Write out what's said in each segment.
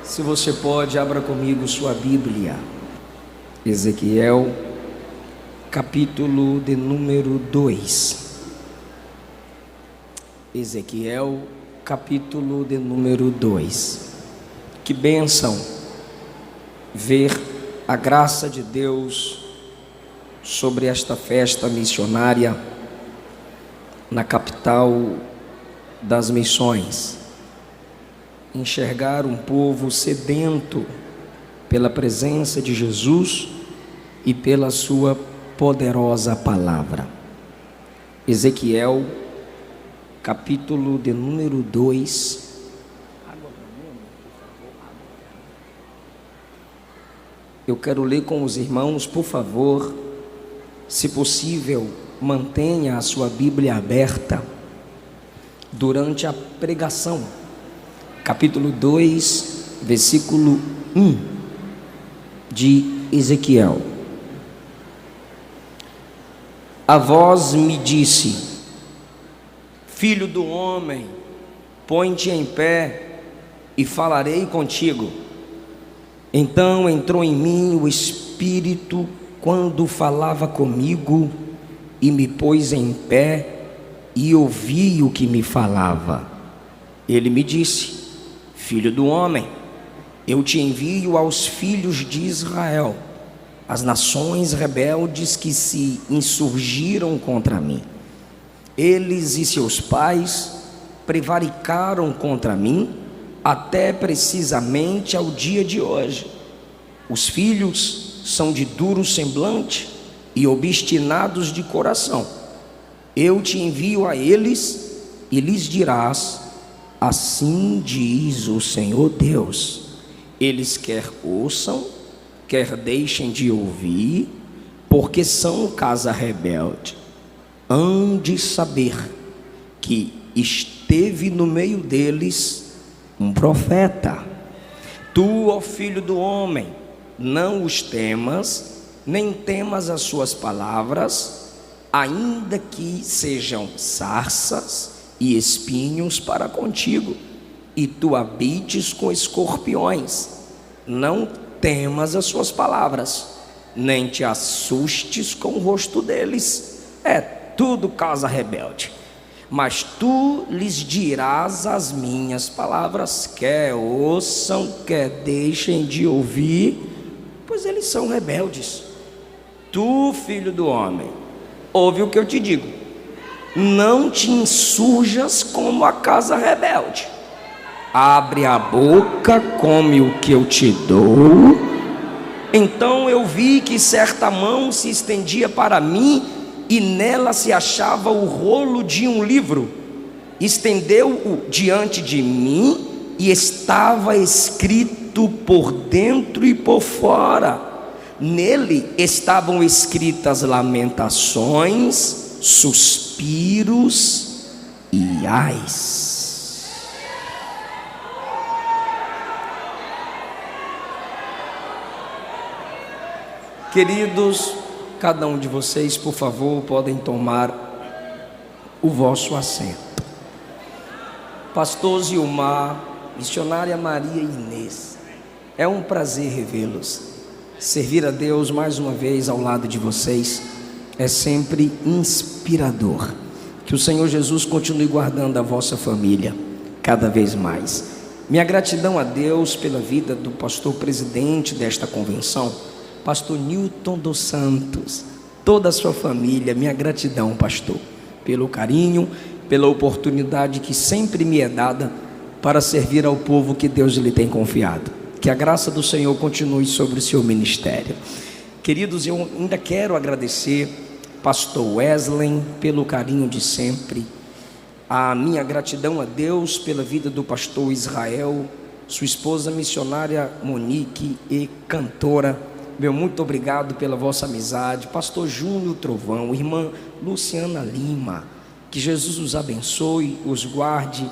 Se você pode, abra comigo sua Bíblia. Ezequiel, capítulo de número 2. Ezequiel, capítulo de número 2. Que bênção ver a graça de Deus sobre esta festa missionária na capital das missões. Enxergar um povo sedento pela presença de Jesus e pela sua poderosa palavra. Ezequiel, capítulo de número 2. Eu quero ler com os irmãos, por favor, se possível, mantenha a sua Bíblia aberta durante a pregação. Capítulo 2, versículo 1 de Ezequiel. A voz me disse: Filho do homem, põe-te em pé e falarei contigo. Então entrou em mim o Espírito quando falava comigo e me pôs em pé e ouvi o que me falava. Ele me disse: Filho do homem, eu te envio aos filhos de Israel, as nações rebeldes que se insurgiram contra mim. Eles e seus pais prevaricaram contra mim até precisamente ao dia de hoje. Os filhos são de duro semblante e obstinados de coração. Eu te envio a eles e lhes dirás: assim diz o Senhor Deus. Eles quer ouçam, quer deixem de ouvir, porque são casa rebelde. Hão de saber que esteve no meio deles um profeta. Tu, ó filho do homem, não os temas, nem temas as suas palavras, ainda que sejam sarças e espinhos para contigo, e tu habites com escorpiões. Não temas as suas palavras, nem te assustes com o rosto deles. É tudo casa rebelde. Mas tu lhes dirás as minhas palavras, quer ouçam, quer deixem de ouvir, pois eles são rebeldes. Tu, filho do homem, ouve o que eu te digo. Não te insurjas como a casa rebelde. Abre a boca, come o que eu te dou. Então eu vi que certa mão se estendia para mim, e nela se achava o rolo de um livro. Estendeu-o diante de mim, e estava escrito por dentro e por fora. Nele estavam escritas lamentações, suspiros e ais. Queridos, cada um de vocês, por favor, podem tomar o vosso assento. Pastor Zilmar, missionária Maria Inês, é um prazer revê-los. Servir a Deus mais uma vez ao lado de vocês é sempre inspirador. Que o Senhor Jesus continue guardando a vossa família cada vez mais. Minha gratidão a Deus pela vida do pastor presidente desta convenção, pastor Newton dos Santos, toda a sua família. Minha gratidão, pastor, pelo carinho, pela oportunidade que sempre me é dada para servir ao povo que Deus lhe tem confiado. Que a graça do Senhor continue sobre o seu ministério. Queridos, eu ainda quero agradecer pastor Wesley pelo carinho de sempre. A minha gratidão a Deus pela vida do pastor Israel, sua esposa missionária Monique e cantora. Meu muito obrigado pela vossa amizade. Pastor Júnior Trovão, irmã Luciana Lima, que Jesus os abençoe, os guarde,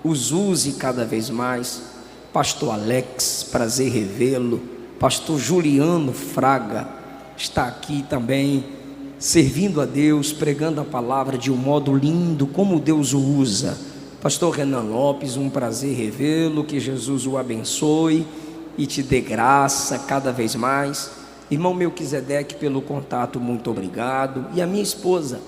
os use cada vez mais. Pastor Alex, prazer revê-lo. Pastor Juliano Fraga está aqui também, servindo a Deus, pregando a palavra de um modo lindo, como Deus o usa. Pastor Renan Lopes, um prazer revê-lo, que Jesus o abençoe e te dê graça cada vez mais. Irmão Melquisedeque, pelo contato, muito obrigado. E a minha esposa,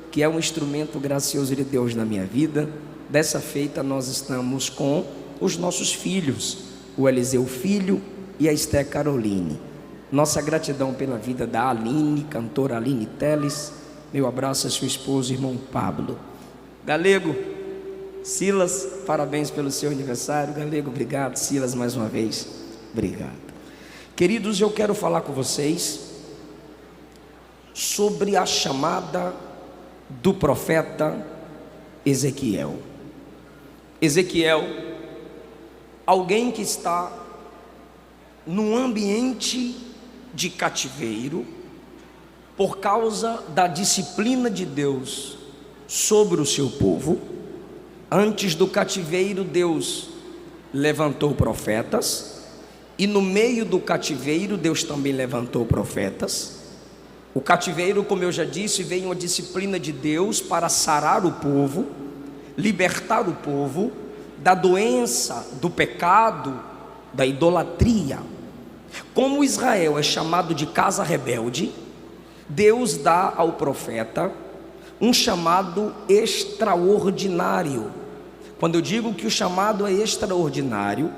que é um instrumento gracioso de Deus na minha vida. Dessa feita nós estamos com os nossos filhos, o Eliseu Filho e a Esté Caroline. Nossa gratidão pela vida da Aline, cantora Aline Teles. Meu abraço a sua esposa, irmão Pablo. Galego, Silas, parabéns pelo seu aniversário. Galego, obrigado. Silas, mais uma vez, obrigado. Queridos, eu quero falar com vocês sobre a chamada do profeta Ezequiel. Ezequiel, alguém que está num ambiente de cativeiro por causa da disciplina de Deus sobre o seu povo. Antes do cativeiro, Deus levantou profetas, e no meio do cativeiro Deus também levantou profetas. O cativeiro, como eu já disse, veio uma disciplina de Deus para sarar o povo, libertar o povo da doença, do pecado, da idolatria. Como Israel é chamado de casa rebelde, Deus dá ao profeta um chamado extraordinário. Quando eu digo que o chamado é extraordinário,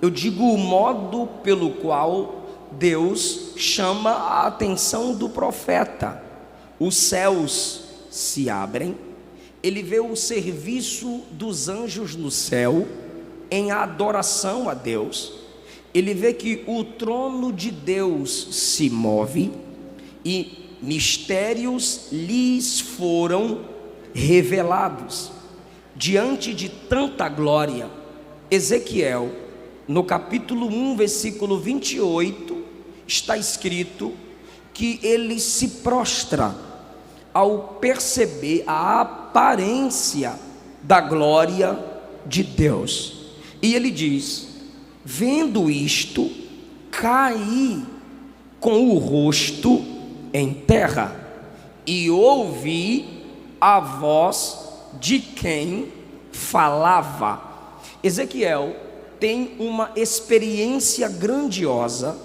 eu digo o modo pelo qual Deus chama a atenção do profeta. Os céus se abrem, ele vê o serviço dos anjos no céu em adoração a Deus. Ele vê que o trono de Deus se move e mistérios lhes foram revelados. Diante de tanta glória, Ezequiel, no capítulo 1, versículo 28, está escrito que ele se prostra ao perceber a aparência da glória de Deus. E ele diz: vendo isto, caí com o rosto em terra e ouvi a voz de quem falava. Ezequiel tem uma experiência grandiosa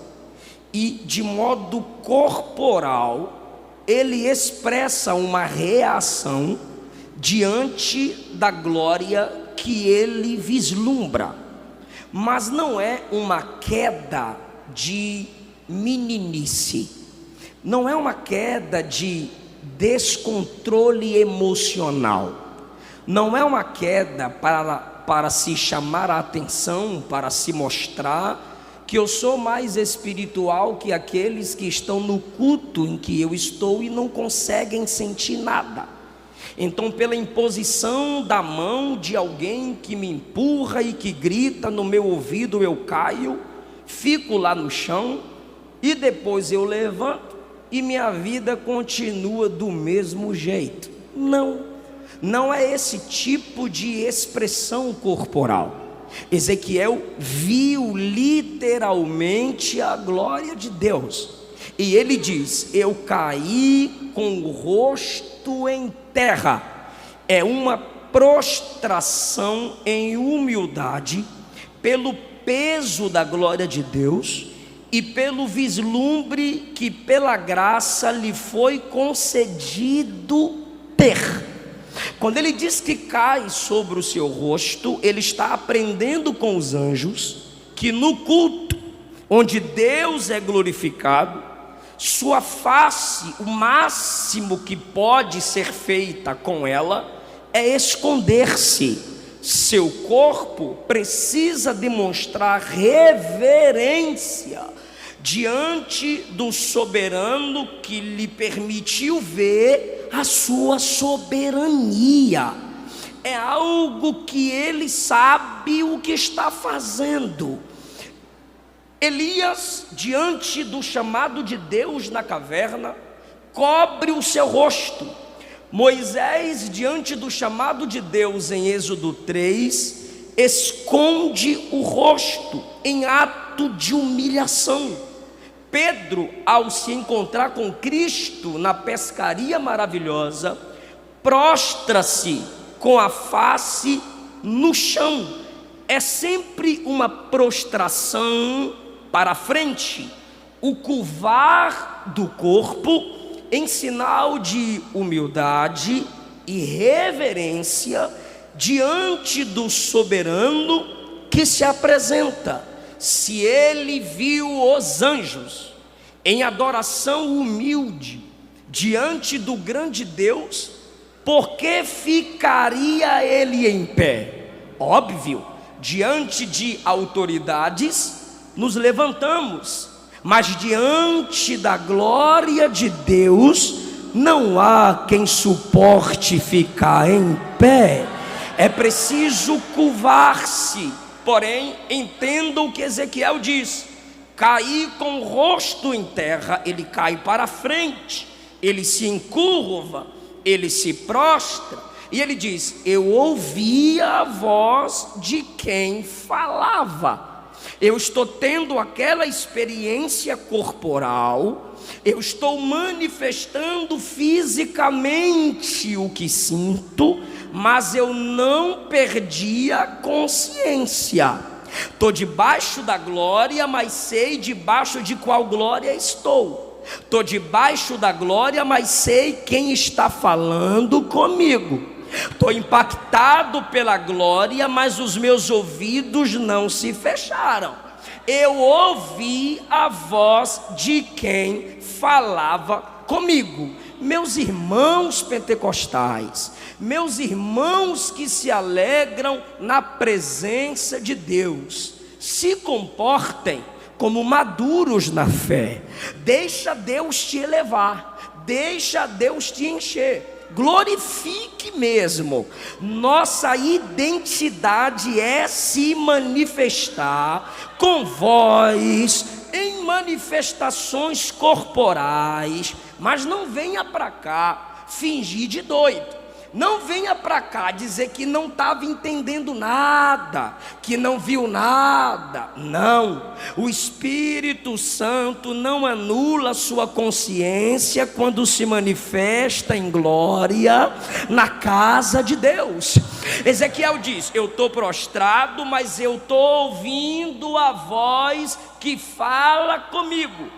e de modo corporal ele expressa uma reação diante da glória que ele vislumbra. Mas não é uma queda de meninice, não é uma queda de descontrole emocional, não é uma queda para se chamar a atenção, para se mostrar que eu sou mais espiritual que aqueles que estão no culto em que eu estou e não conseguem sentir nada. Então, pela imposição da mão de alguém que me empurra e que grita no meu ouvido, eu caio, fico lá no chão e depois eu levanto e minha vida continua do mesmo jeito. Não é esse tipo de expressão corporal. Ezequiel viu literalmente a glória de Deus, e ele diz: eu caí com o rosto em terra. É uma prostração em humildade pelo peso da glória de Deus e pelo vislumbre que pela graça lhe foi concedido ter. Quando ele diz que cai sobre o seu rosto, ele está aprendendo com os anjos que no culto, onde Deus é glorificado, sua face, o máximo que pode ser feita com ela é esconder-se. Seu corpo precisa demonstrar reverência diante do soberano que lhe permitiu ver a sua soberania. É algo que ele sabe o que está fazendo. Elias, diante do chamado de Deus na caverna, cobre o seu rosto. Moisés, diante do chamado de Deus em Êxodo 3, esconde o rosto em ato de humilhação. Pedro, ao se encontrar com Cristo na pescaria maravilhosa, prostra-se com a face no chão. É sempre uma prostração para frente, o curvar do corpo em sinal de humildade e reverência diante do soberano que se apresenta. Se ele viu os anjos em adoração humilde diante do grande Deus, por que ficaria ele em pé? Óbvio, diante de autoridades nos levantamos, mas diante da glória de Deus não há quem suporte ficar em pé. É preciso curvar-se. Porém, entenda o que Ezequiel diz: cair com o rosto em terra, ele cai para frente, ele se encurva, ele se prostra, e ele diz: eu ouvia a voz de quem falava. Eu estou tendo aquela experiência corporal, eu estou manifestando fisicamente o que sinto, mas eu não perdi a consciência. Estou debaixo da glória, mas sei debaixo de qual glória estou. Estou debaixo da glória, mas sei quem está falando comigo. Estou impactado pela glória, mas os meus ouvidos não se fecharam. Eu ouvi a voz de quem falava comigo. Meus irmãos pentecostais, meus irmãos que se alegram na presença de Deus, se comportem como maduros na fé. Deixa Deus te elevar, deixa Deus te encher. Glorifique mesmo. Nossa identidade é se manifestar com voz, em manifestações corporais. Mas não venha para cá fingir de doido. Não venha para cá dizer que não estava entendendo nada, que não viu nada. Não, o Espírito Santo não anula sua consciência quando se manifesta em glória na casa de Deus. Ezequiel diz: eu estou prostrado, mas eu estou ouvindo a voz que fala comigo.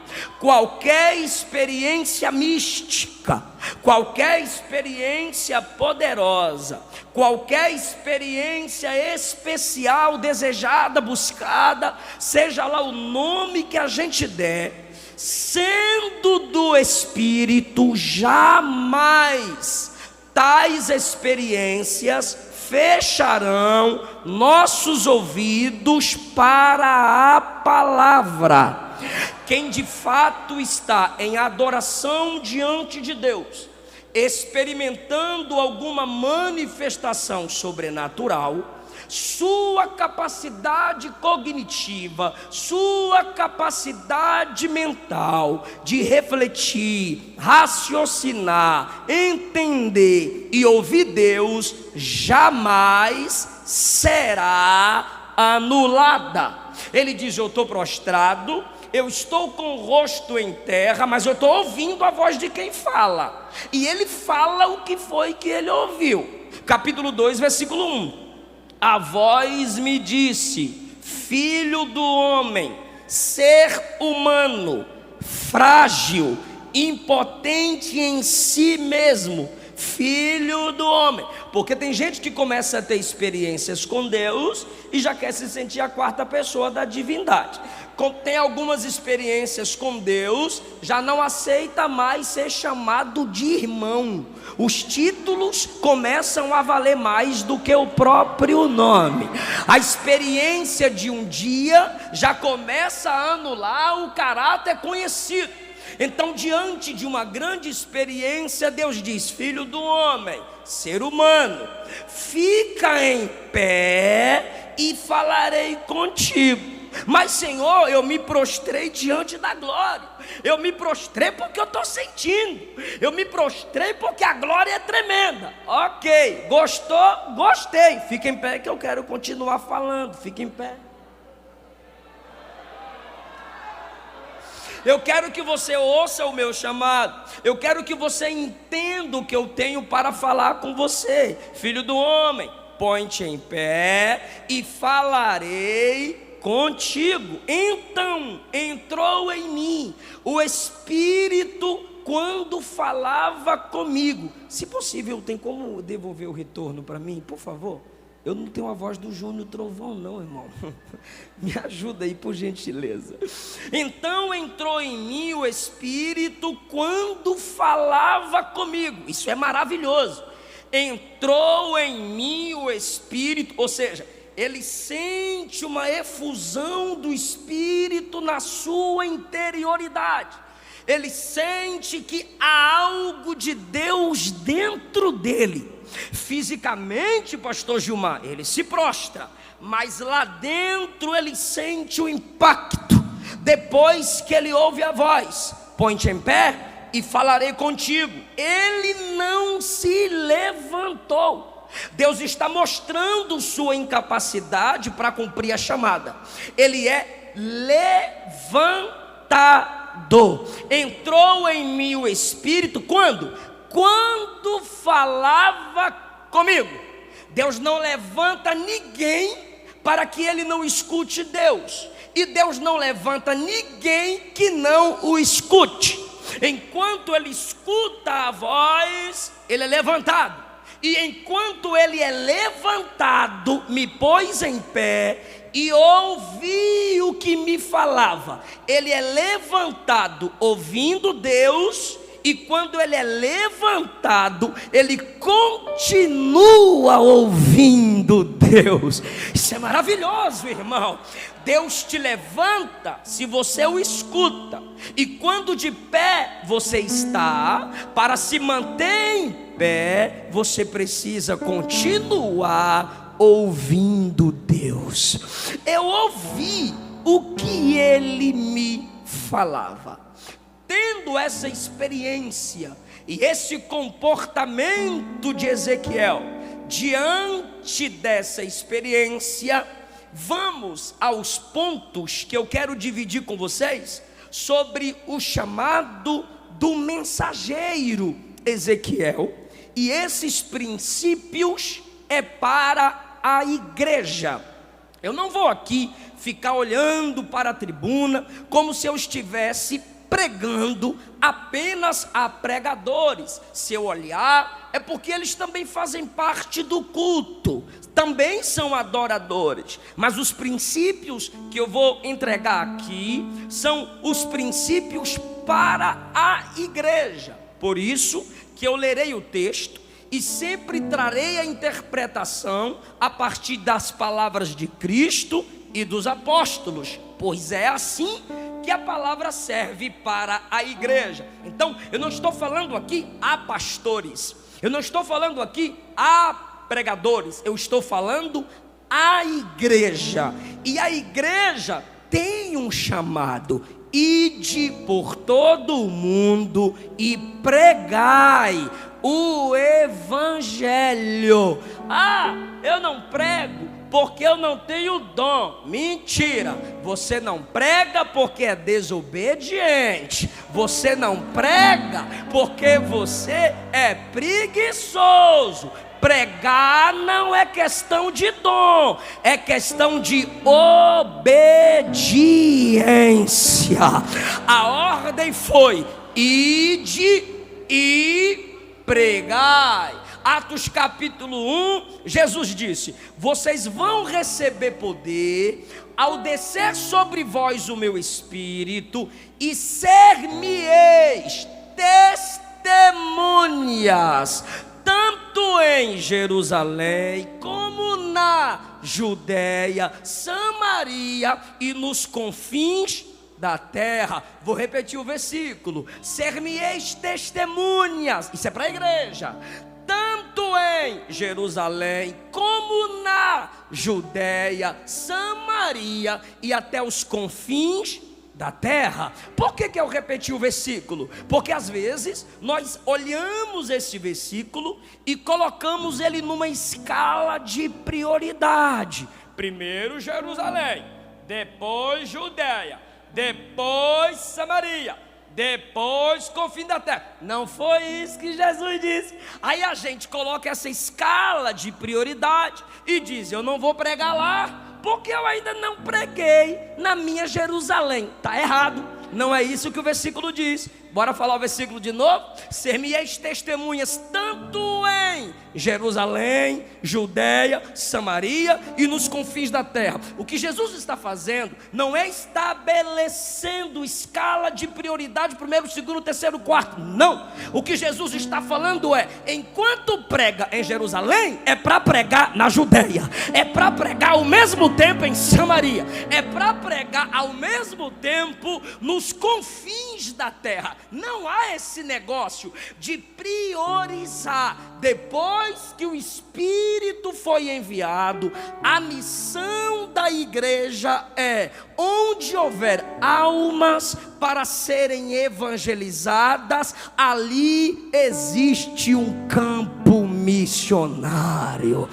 Qualquer experiência mística, qualquer experiência poderosa, qualquer experiência especial, desejada, buscada, seja lá o nome que a gente der, sendo do Espírito, jamais tais experiências fecharão nossos ouvidos para a palavra. Quem de fato está em adoração diante de Deus, experimentando alguma manifestação sobrenatural, sua capacidade cognitiva, sua capacidade mental de refletir, raciocinar, entender e ouvir Deus jamais será anulada. Ele diz: eu estou prostrado, eu estou com o rosto em terra, mas eu estou ouvindo a voz de quem fala. E ele fala o que foi que ele ouviu. Capítulo 2, versículo 1. A voz me disse: filho do homem, ser humano, frágil, impotente em si mesmo, filho do homem. Porque tem gente que começa a ter experiências com Deus e já quer se sentir a quarta pessoa da divindade. Tem algumas experiências com Deus, já não aceita mais ser chamado de irmão. Os títulos começam a valer mais do que o próprio nome. A experiência de um dia já começa a anular o caráter conhecido. Então, diante de uma grande experiência, Deus diz: filho do homem, ser humano, fica em pé e falarei contigo. Mas, Senhor, eu me prostrei diante da glória. Eu me prostrei porque eu estou sentindo. Eu me prostrei porque a glória é tremenda. Ok, gostou? Gostei. Fica em pé que eu quero continuar falando. Fica em pé. Eu quero que você ouça o meu chamado. Eu quero que você entenda o que eu tenho para falar com você. Filho do homem, põe-te em pé e falarei contigo. Então entrou em mim o Espírito quando falava comigo. Se possível, tem como devolver o retorno para mim, por favor? Eu não tenho a voz do Júnior Trovão não, irmão. Me ajuda aí, por gentileza. Então entrou em mim o Espírito quando falava comigo. Isso é maravilhoso. Entrou em mim o Espírito, ou seja, ele sente uma efusão do Espírito na sua interioridade. Ele sente que há algo de Deus dentro dele. Fisicamente, pastor Gilmar, ele se prostra, mas lá dentro ele sente o impacto. Depois que ele ouve a voz, põe-te em pé e falarei contigo. Ele não se levantou. Deus está mostrando sua incapacidade para cumprir a chamada. Ele é levantado. Entrou em mim o Espírito quando? Quando falava comigo. Deus não levanta ninguém para que ele não escute Deus, e Deus não levanta ninguém que não o escute. Enquanto ele escuta a voz, ele é levantado, e enquanto ele é levantado, me pôs em pé e ouvi o que me falava. Ele é levantado ouvindo Deus, e quando ele é levantado, ele continua ouvindo Deus. Isso é maravilhoso, irmão. Deus te levanta se você o escuta, e quando de pé você está, para se manter em pé, você precisa continuar ouvindo Deus. Eu ouvi o que ele me falava. Tendo essa experiência e esse comportamento de Ezequiel, diante dessa experiência, vamos aos pontos que eu quero dividir com vocês sobre o chamado do mensageiro Ezequiel. E esses princípios é para a igreja. Eu não vou aqui ficar olhando para a tribuna como se eu estivesse pregando apenas a pregadores. Se eu olhar, é porque eles também fazem parte do culto, também são adoradores, mas os princípios que eu vou entregar aqui são os princípios para a igreja. Por isso que eu lerei o texto e sempre trarei a interpretação a partir das palavras de Cristo e dos apóstolos, pois é assim que a palavra serve para a igreja. Então, eu não estou falando aqui a pastores, eu não estou falando aqui a pregadores, eu estou falando a igreja. E a igreja tem um chamado: ide por todo o mundo e pregai o evangelho. Eu não prego porque eu não tenho dom. Mentira. Você não prega porque é desobediente. Você não prega porque você é preguiçoso. Pregar não é questão de dom, é questão de obediência. A ordem foi: ide e pregai. Atos capítulo 1, Jesus disse: vocês vão receber poder ao descer sobre vós o meu Espírito, e ser-me-eis testemunhas, tanto em Jerusalém como na Judéia, Samaria e nos confins da terra. Vou repetir o versículo: ser-me-eis testemunhas. Isso é para a igreja. Tanto em Jerusalém como na Judéia, Samaria e até os confins da terra. Por que eu repeti o versículo? Porque às vezes nós olhamos esse versículo e colocamos ele numa escala de prioridade. Primeiro Jerusalém, depois Judéia, depois Samaria, depois confim da terra. Não foi isso que Jesus disse. Aí a gente coloca essa escala de prioridade e diz: eu não vou pregar lá, porque eu ainda não preguei na minha Jerusalém. Está errado, não é isso que o versículo diz. Bora falar o versículo de novo? Ser-me-eis testemunhas tanto em Jerusalém, Judeia, Samaria e nos confins da terra. O que Jesus está fazendo não é estabelecendo escala de prioridade, primeiro, segundo, terceiro, quarto. Não. O que Jesus está falando é: enquanto prega em Jerusalém, é para pregar na Judeia, é para pregar ao mesmo tempo em Samaria, é para pregar ao mesmo tempo nos confins da terra. Não há esse negócio de priorizar. Depois que o Espírito foi enviado, a missão da igreja é: onde houver almas para serem evangelizadas, ali existe um campo missionário.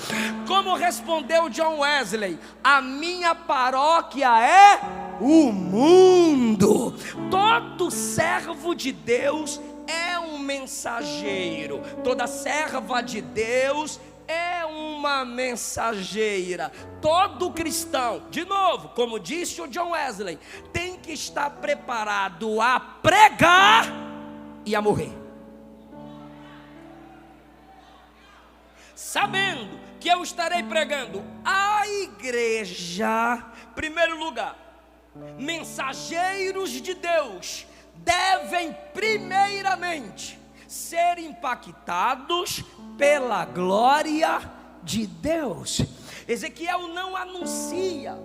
Como respondeu John Wesley: a minha paróquia é o mundo. Todo servo de Deus é um mensageiro, toda serva de Deus é uma mensageira. Todo cristão, de novo, como disse o John Wesley, tem que estar preparado a pregar e a morrer, sabendo que eu estarei pregando a igreja. Primeiro lugar, mensageiros de Deus devem primeiramente ser impactados pela glória de Deus. Ezequiel não anuncia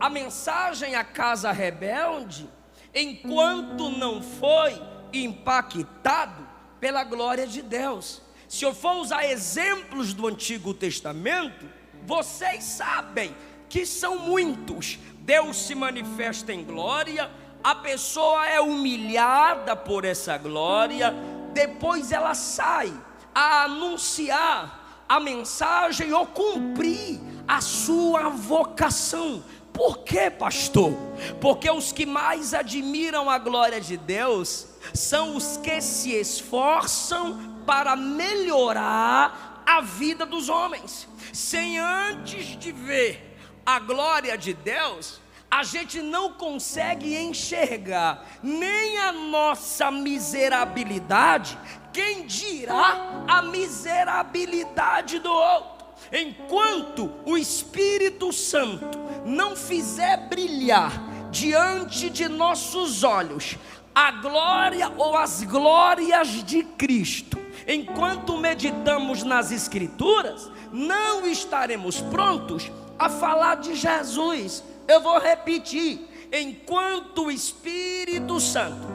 a mensagem à casa rebelde enquanto não foi impactado pela glória de Deus. Se eu for usar exemplos do Antigo Testamento, vocês sabem que são muitos. Deus se manifesta em glória, a pessoa é humilhada por essa glória, depois ela sai a anunciar a mensagem ou cumprir a sua vocação. Por quê, pastor? Porque os que mais admiram a glória de Deus são os que se esforçam para melhorar a vida dos homens. Sem antes de ver a glória de Deus, a gente não consegue enxergar nem a nossa miserabilidade, quem dirá a miserabilidade do outro. Enquanto o Espírito Santo não fizer brilhar diante de nossos olhos a glória ou as glórias de Cristo, enquanto meditamos nas Escrituras, não estaremos prontos a falar de Jesus. Eu vou repetir: enquanto o Espírito Santo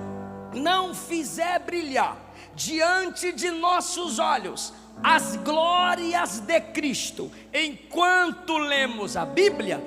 não fizer brilhar diante de nossos olhos as glórias de Cristo, enquanto lemos a Bíblia,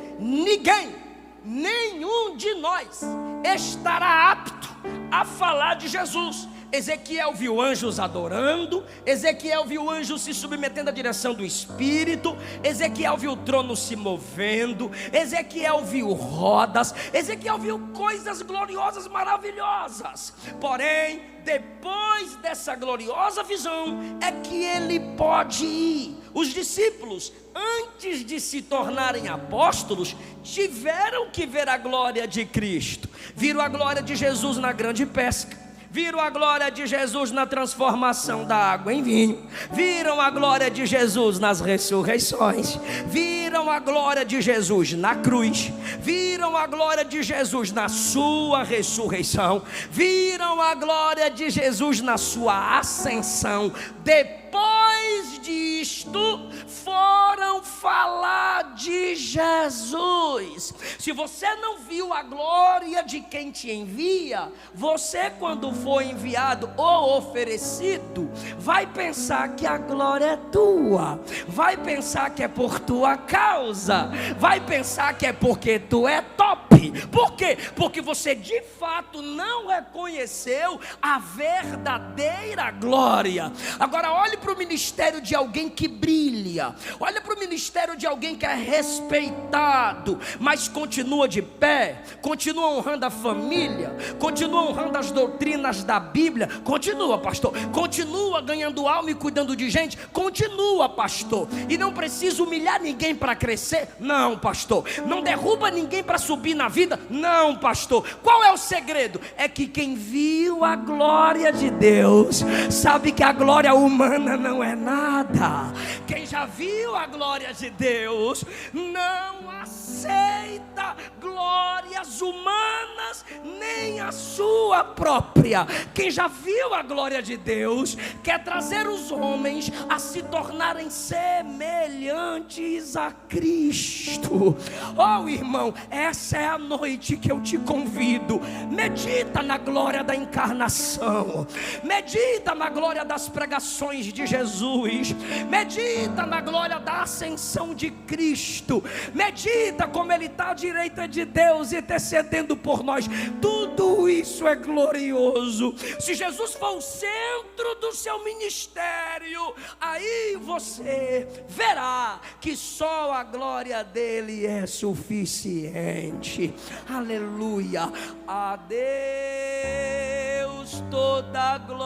nenhum de nós estará apto a falar de Jesus. Ezequiel viu anjos adorando, Ezequiel viu anjos se submetendo à direção do Espírito, Ezequiel viu o trono se movendo, Ezequiel viu rodas, Ezequiel viu coisas gloriosas, maravilhosas. Porém, depois dessa gloriosa visão é que ele pode ir. Os discípulos, antes de se tornarem apóstolos, tiveram que ver a glória de Cristo. Viram a glória de Jesus na grande pesca, viram a glória de Jesus na transformação da água em vinho, viram a glória de Jesus nas ressurreições, viram a glória de Jesus na cruz, viram a glória de Jesus na sua ressurreição, viram a glória de Jesus na sua ascensão. Depois disto, foram falar de Jesus. Se você não viu a glória de quem te envia, você, quando for enviado ou oferecido, vai pensar que a glória é tua, vai pensar que é por tua causa, vai pensar que é porque tu é top. Por quê? Porque você de fato não reconheceu a verdadeira glória. Agora olhe para o ministério de alguém que brilha, olha para o ministério de alguém que é respeitado, mas continua de pé, continua honrando a família, continua honrando as doutrinas da Bíblia. Continua, pastor, continua ganhando alma e cuidando de gente. Continua, pastor, e não precisa humilhar ninguém para crescer. Não, pastor, não derruba ninguém para subir na vida. Não, pastor. Qual é o segredo? É que quem viu a glória de Deus sabe que a glória humana não é nada. Quem já viu a glória de Deus não aceita glórias humanas, nem a sua própria. Quem já viu a glória de Deus quer trazer os homens a se tornarem semelhantes a Cristo. Oh, irmão, essa é a noite que eu te convido. Medita na glória da encarnação, medita na glória das pregações de Jesus, medita na glória da ascensão de Cristo, medita como Ele está à direita de Deus intercedendo por nós. Tudo isso é glorioso. Se Jesus for o centro do seu ministério, aí você verá que só a glória dele é suficiente. Aleluia. A Deus toda a glória,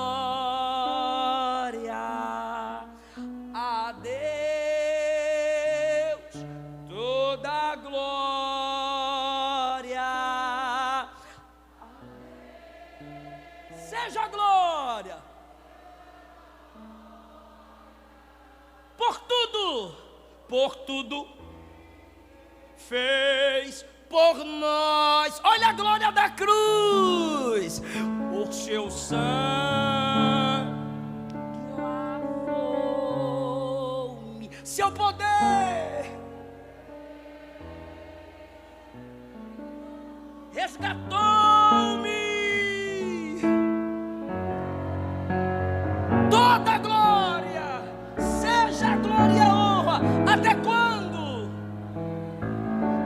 a Deus toda a glória, seja a glória por tudo fez por nós. Olha a glória da cruz, por seu sangue lavou-me, seu poder resgatou-me. Toda a glória, seja a glória e a honra, até quando?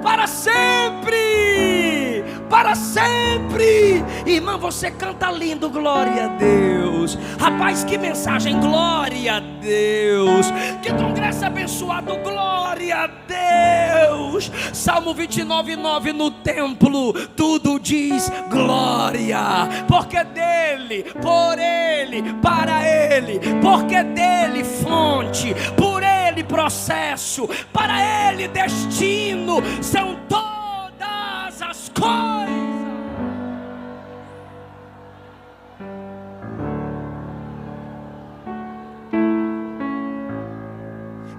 Para sempre, para sempre. Irmã, você canta lindo, glória a Deus. Rapaz, que mensagem, glória a Deus. Que congresso abençoado, glória a Deus. Salmo 29:9, no templo tudo diz glória, porque dele, por ele, para ele, porque dele fonte, por ele processo, para ele destino, são todas as coisas.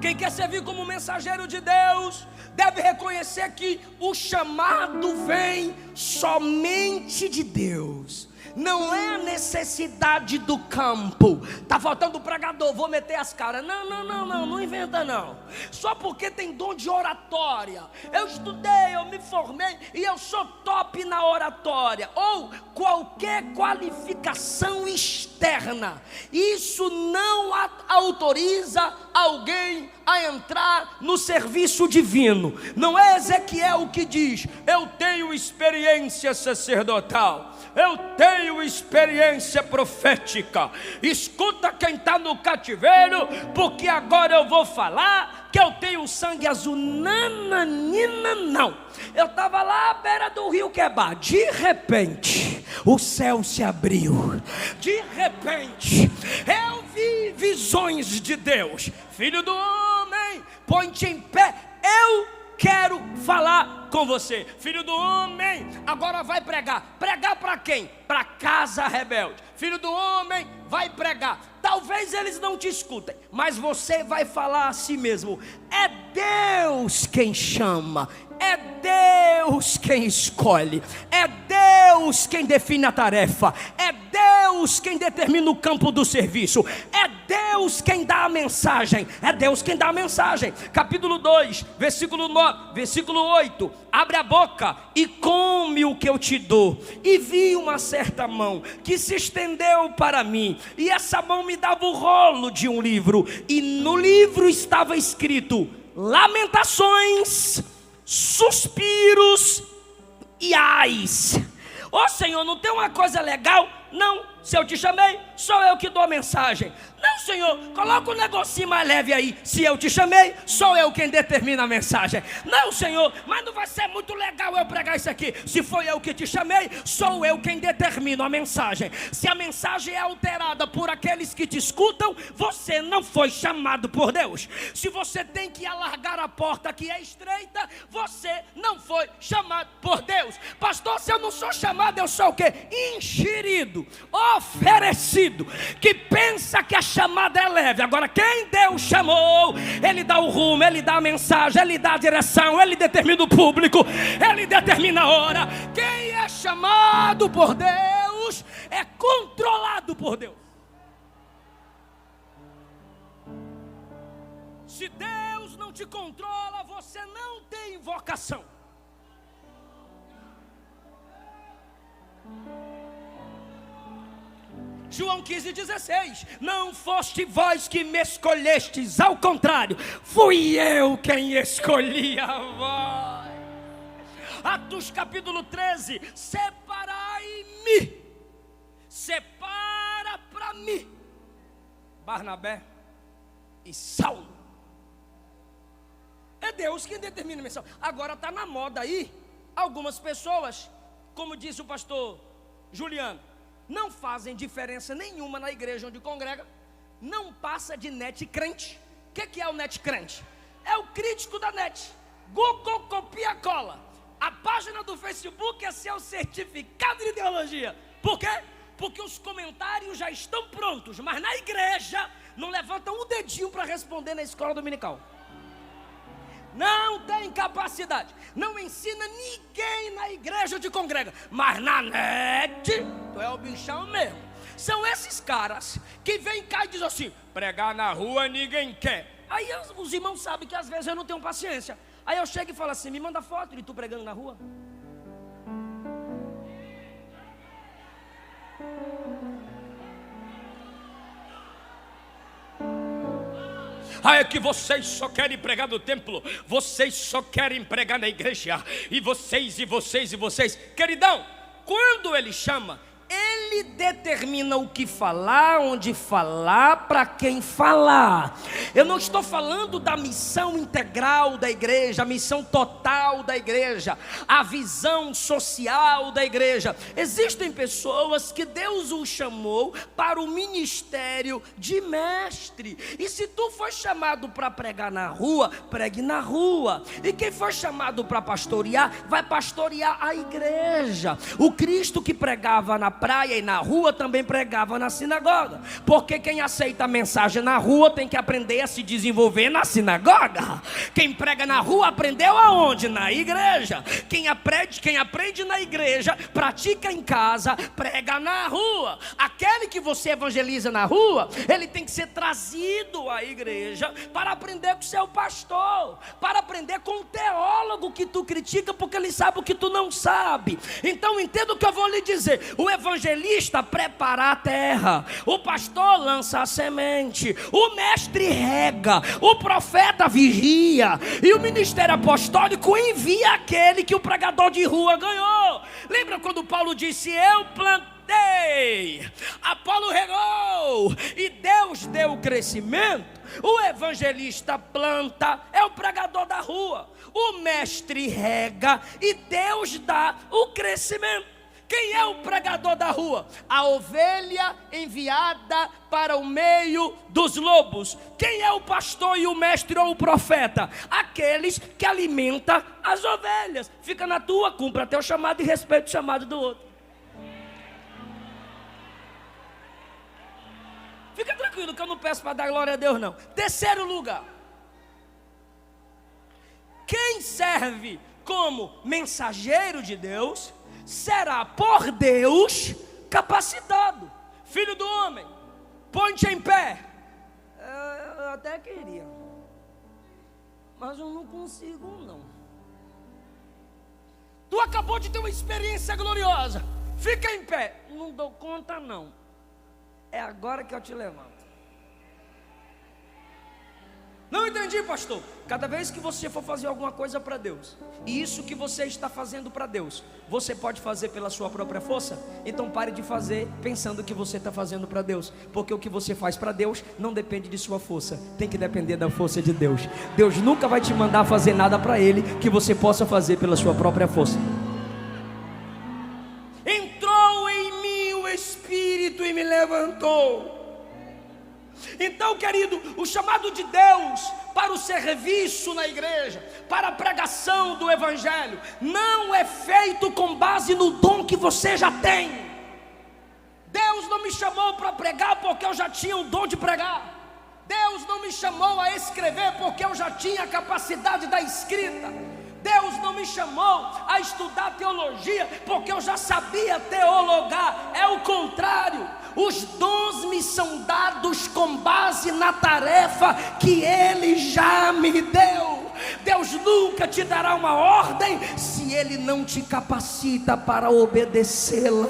Quem quer servir como mensageiro de Deus deve reconhecer que o chamado vem somente de Deus. Não é a necessidade do campo. Está faltando pregador, vou meter as caras. Não inventa não. Só porque tem dom de oratória. Eu estudei, eu me formei e eu sou top na oratória. Ou qualquer qualificação externa. Isso não autoriza alguém a entrar no serviço divino. Não é Ezequiel que diz: eu tenho experiência sacerdotal, eu tenho experiência profética. Escuta quem está no cativeiro, porque agora eu vou falar que eu tenho sangue azul. Nananina, não. Eu estava lá à beira do rio Quebar. De repente, o céu se abriu. De repente, eu vi visões de Deus. Filho do homem, põe-te em pé. Eu quero falar com você. Filho do homem, agora vai pregar. Pregar para quem? Para casa rebelde. Filho do homem, vai pregar. Talvez eles não te escutem, mas você vai falar a si mesmo. É Deus quem chama, é Deus quem escolhe, é Deus quem define a tarefa, é Deus quem determina o campo do serviço, é Deus quem dá a mensagem, é Deus quem dá a mensagem. Capítulo 2, versículo 9, versículo 8. Abre a boca e come o que eu te dou. E vi uma certa mão que se estendeu para mim, e essa mão me dava o rolo de um livro, e no livro estava escrito lamentações, suspiros e ais. Ô Senhor, não tem uma coisa legal? Não, se eu te chamei, sou eu que dou a mensagem. Não, Senhor, coloca um negocinho mais leve aí. Se eu te chamei, sou eu quem determina a mensagem. Não, Senhor, mas não vai ser muito legal eu pregar isso aqui. Se foi eu que te chamei, sou eu quem determina a mensagem. Se a mensagem é alterada por aqueles que te escutam, você não foi chamado por Deus. Se você tem que alargar a porta que é estreita, você não foi chamado por Deus. Pastor, se eu não sou chamado, eu sou o quê? Enxerido, oferecido, que pensa que a chamada é leve. Agora quem Deus chamou, Ele dá o rumo, Ele dá a mensagem, Ele dá a direção, Ele determina o público, Ele determina a hora. Quem é chamado por Deus é controlado por Deus. Se Deus não te controla, você não tem vocação. João 15,16: não foste vós que me escolhestes, ao contrário, fui eu quem escolhi a vós. Atos capítulo 13: separai-me, separa para mim Barnabé e Saulo. É Deus quem determina a missão. Agora está na moda aí, algumas pessoas, como disse o pastor Juliano, não fazem diferença nenhuma na igreja onde congrega, não passa de net crente. O que é o net crente? É o crítico da net. Google copia cola. A página do Facebook é seu certificado de ideologia. Por quê? Porque os comentários já estão prontos, mas na igreja não levantam um dedinho para responder na escola dominical. Não tem capacidade, não ensina ninguém na igreja onde congrega, mas na net, tu é o bichão mesmo. São esses caras que vêm cá e dizem assim: pregar na rua ninguém quer. Aí os irmãos sabem que às vezes eu não tenho paciência. Aí eu chego e falo assim: me manda foto de tu pregando na rua. Ah, é que vocês só querem pregar no templo, vocês só querem pregar na igreja, e vocês. Queridão, quando Ele chama, Ele determina o que falar, onde falar, para quem falar. Eu não estou falando da missão integral da igreja, a missão total da igreja, a visão social da igreja. Existem pessoas que Deus os chamou para o ministério de mestre. E se tu for chamado para pregar na rua, pregue na rua. E quem for chamado para pastorear, vai pastorear a igreja. O Cristo que pregava na praia e na rua também pregava na sinagoga, porque quem aceita a mensagem na rua tem que aprender a se desenvolver na sinagoga. Quem prega na rua aprendeu aonde? Na igreja. Quem aprende na igreja, pratica em casa, prega na rua. Aquele que você evangeliza na rua, ele tem que ser trazido à igreja para aprender com o seu pastor, para aprender com o teólogo que tu critica, porque ele sabe o que tu não sabe. Então entenda o que eu vou lhe dizer: o evangelista prepara a terra, o pastor lança a semente, o mestre rega, o profeta vigia, e o ministério apostólico envia aquele que o pregador de rua ganhou. Lembra quando Paulo disse: eu plantei, Apolo regou e Deus deu o crescimento? O evangelista planta, é o pregador da rua. O mestre rega e Deus dá o crescimento. Quem é o pregador da rua? A ovelha enviada para o meio dos lobos. Quem é o pastor e o mestre ou o profeta? Aqueles que alimentam as ovelhas. Fica na tua, cumpra teu chamado e respeita o chamado do outro. Fica tranquilo que eu não peço para dar glória a Deus não. Terceiro lugar: quem serve como mensageiro de Deus será por Deus capacitado. Filho do homem, põe-te em pé. Eu até queria, mas eu não consigo não. Tu acabou de ter uma experiência gloriosa, fica em pé. Não dou conta não. É agora que eu te levanto. Não entendi, pastor. Cada vez que você for fazer alguma coisa para Deus, e isso que você está fazendo para Deus, você pode fazer pela sua própria força, então pare de fazer pensando que você está fazendo para Deus, porque o que você faz para Deus não depende de sua força, tem que depender da força de Deus. Deus nunca vai te mandar fazer nada para Ele que você possa fazer pela sua própria força. Entrou em mim o Espírito e me levantou. Então, querido, o chamado de Deus para o serviço na igreja, para a pregação do Evangelho, não é feito com base no dom que você já tem. Deus não me chamou para pregar porque eu já tinha o dom de pregar. Deus não me chamou a escrever porque eu já tinha a capacidade da escrita. Deus não me chamou a estudar teologia porque eu já sabia teologar. É o contrário. Os dons me são dados com base na tarefa que Ele já me deu. Deus nunca te dará uma ordem se Ele não te capacita para obedecê-la.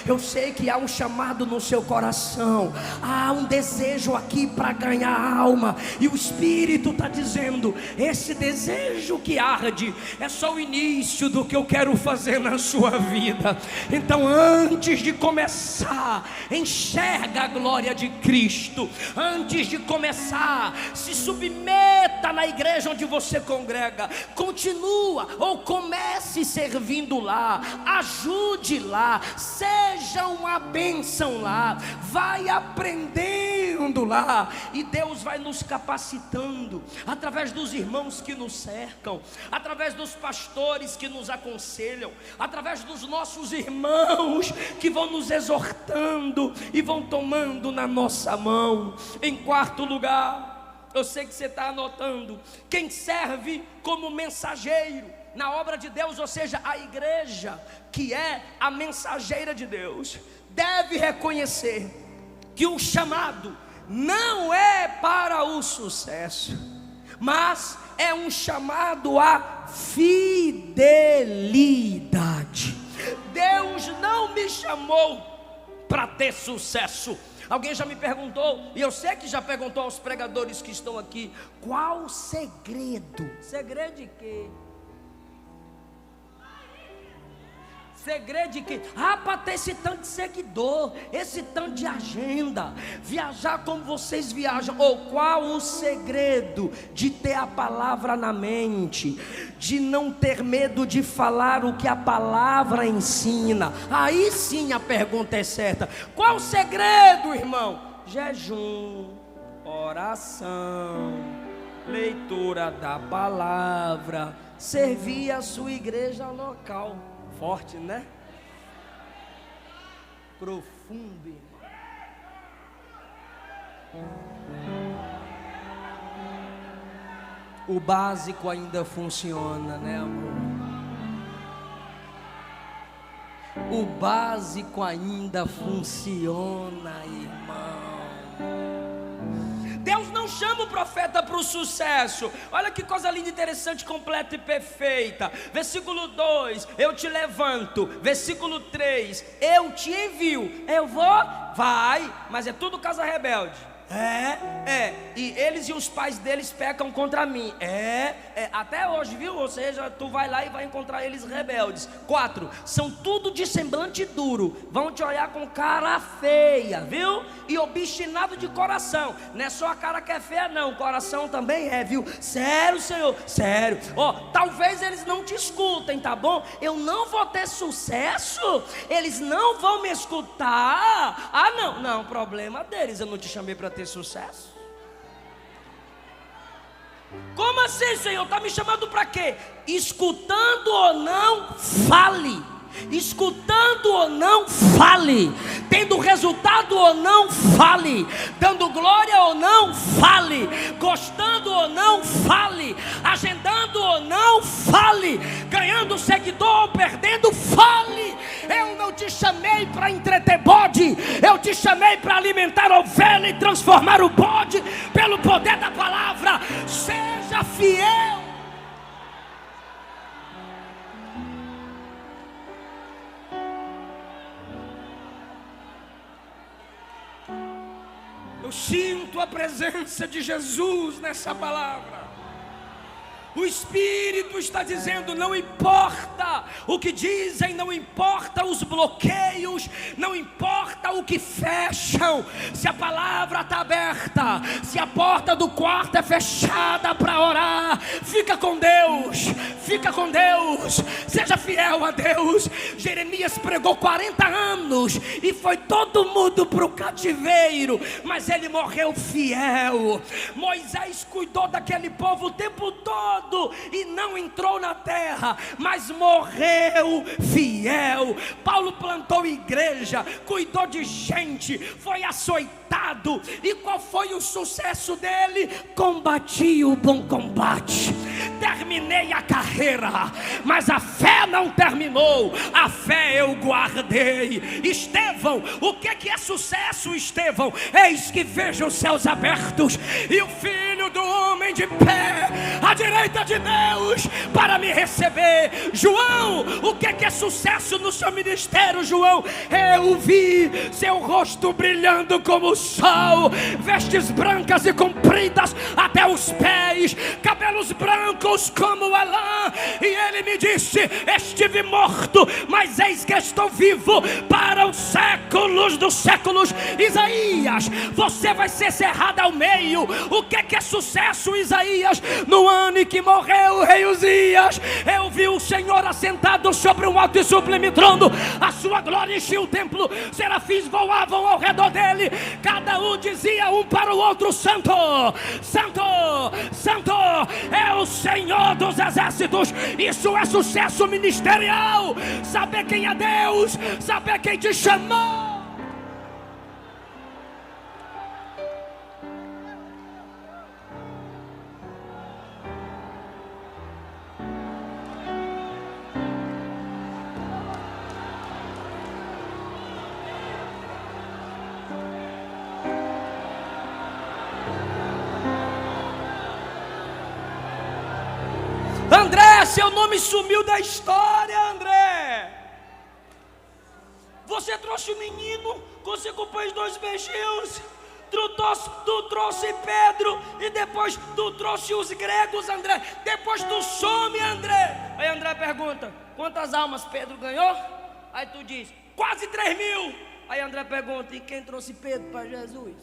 Eu sei que há um chamado no seu coração, há um desejo aqui para ganhar alma, e o Espírito está dizendo: esse desejo que arde é só o início do que eu quero fazer na sua vida. Então, antes de começar, enxerga a glória de Cristo. Antes de começar, se submeta na igreja onde você congrega. Continua ou comece servindo lá. Ajude lá. Seja uma bênção lá. Vai aprendendo lá. E Deus vai nos capacitando através dos irmãos que nos cercam, através dos pastores que nos aconselham, através dos nossos irmãos que vão nos exortando e vão tomando na nossa mão. Em quarto lugar, eu sei que você está anotando, quem serve como mensageiro na obra de Deus, ou seja, a igreja que é a mensageira de Deus, deve reconhecer que o chamado não é para o sucesso, mas é um chamado à fidelidade. Deus não me chamou para ter sucesso. Alguém já me perguntou, e eu sei que já perguntou aos pregadores que estão aqui: qual o segredo? Segredo de quê? Segredo de quê? Para ter esse tanto de seguidor, esse tanto de agenda, viajar como vocês viajam. Ou qual o segredo de ter a palavra na mente, de não ter medo de falar o que a palavra ensina? Aí sim a pergunta é certa. Qual o segredo, irmão? Jejum, oração, leitura da palavra, servir a sua igreja local. Forte, né? Profundo, irmão. O básico ainda funciona, né, amor? O básico ainda funciona, irmão. Deus não chama o profeta para o sucesso. Olha que coisa linda, interessante, completa e perfeita. Versículo 2, eu te levanto. Versículo 3, eu te envio. Eu vou? Vai, mas é tudo casa rebelde. E eles e os pais deles pecam contra mim. Até hoje, viu? Ou seja, tu vai lá e vai encontrar eles rebeldes. 4, são tudo de semblante duro, vão te olhar com cara feia, viu? E obstinado de coração. Não é só a cara que é feia não, o coração também é, viu? Sério, Senhor, sério. Talvez eles não te escutem, tá bom? Eu não vou ter sucesso, eles não vão me escutar. Não, problema deles, eu não te chamei para ter sucesso. Como assim, Senhor? Está me chamando para quê? Escutando ou não, fale. Escutando ou não, fale. Tendo resultado ou não, fale. Dando glória ou não, fale. Gostando ou não, fale. Agendando ou não, fale. Ganhando seguidor ou perdendo, fale. Eu não te chamei para entreter bode, eu te chamei para alimentar a ovelha e transformar o bode pelo poder da palavra. Seja fiel. Eu sinto a presença de Jesus nessa palavra. O Espírito está dizendo: não importa o que dizem, não importa os bloqueios, não importa o que fecham. Se a palavra está aberta, se a porta do quarto é fechada para orar, fica com Deus, fica com Deus, seja fiel a Deus. Jeremias pregou 40 anos e foi todo mundo para o cativeiro, mas ele morreu fiel. Moisés cuidou daquele povo o tempo todo e não entrou na terra, mas morreu fiel. Paulo plantou igreja, cuidou de gente, foi açoitado. E qual foi o sucesso dele? Combati o bom combate, terminei a carreira, mas a fé não terminou, a fé eu guardei. Estevão, o que é sucesso, Estevão? Eis que vejo os céus abertos e o Filho do Homem de pé à direita de Deus para me receber. João, o que é sucesso no seu ministério, João? Eu vi seu rosto brilhando como o sol, vestes brancas e compridas até os pés, cabelos brancos como a lã. E ele me disse: estive morto, mas eis que estou vivo para os séculos dos séculos. Isaías, você vai ser cerrado ao meio. O que é sucesso, Isaías? No ano em que morreu o rei Uzias, eu vi o Senhor assentado sobre um alto e sublime trono, a sua glória enchia o templo, serafins voavam ao redor dele, cada um dizia um para o outro: Santo, Santo, Santo é o Senhor dos exércitos. Isso é sucesso ministerial, saber quem é Deus, saber quem te chamou. André, seu nome sumiu da história, André. Você trouxe o menino, você compôs 2 beijinhos, tu trouxe Pedro, e depois tu trouxe os gregos, André. Depois tu some, André. Aí André pergunta: quantas almas Pedro ganhou? Aí tu diz: quase 3.000. Aí André pergunta: e quem trouxe Pedro para Jesus?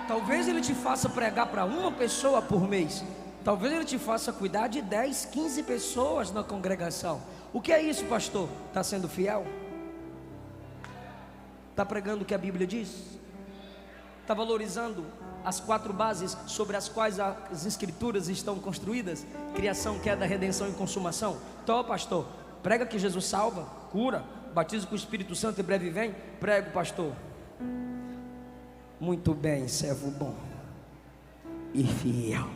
Talvez ele te faça pregar para uma pessoa por mês. Talvez ele te faça cuidar de 10, 15 pessoas na congregação. O que é isso, pastor? Está sendo fiel? Está pregando o que a Bíblia diz? Está valorizando as 4 bases sobre as quais as escrituras estão construídas? Criação, queda, redenção e consumação. Então, pastor, prega que Jesus salva, cura, batiza com o Espírito Santo e breve vem. Prego, pastor. Muito bem, servo bom e fiel.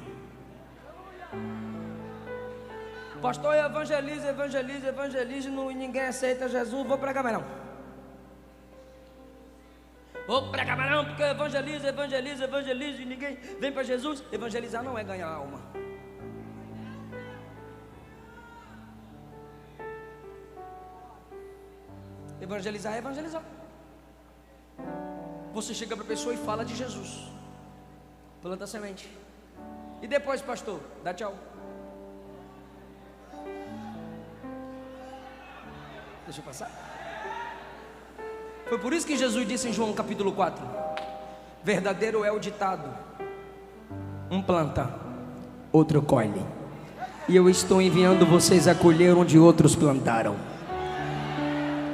Pastor, evangeliza e ninguém aceita Jesus. Vou pregar mais não. Vou pregar mais não, porque evangeliza e ninguém vem para Jesus. Evangelizar não é ganhar alma. Evangelizar é evangelizar. Você chega para a pessoa e fala de Jesus, planta a semente. E depois, pastor, dá tchau. Deixa eu passar. Foi por isso que Jesus disse em João capítulo 4: verdadeiro é o ditado, um planta, outro colhe, e eu estou enviando vocês a colher onde outros plantaram.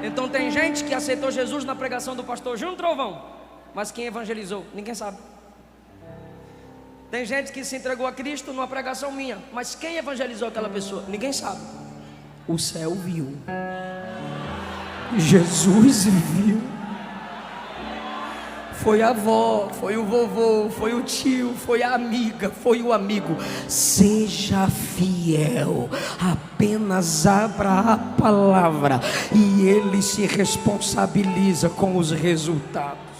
Então tem gente que aceitou Jesus na pregação do pastor Júnior Trovão, mas quem evangelizou? Ninguém sabe. Tem gente que se entregou a Cristo numa pregação minha, mas quem evangelizou aquela pessoa? Ninguém sabe. O céu viu, Jesus viu. Foi a avó, foi o vovô, foi o tio, foi a amiga, foi o amigo. Seja fiel, apenas abra a palavra e ele se responsabiliza com os resultados.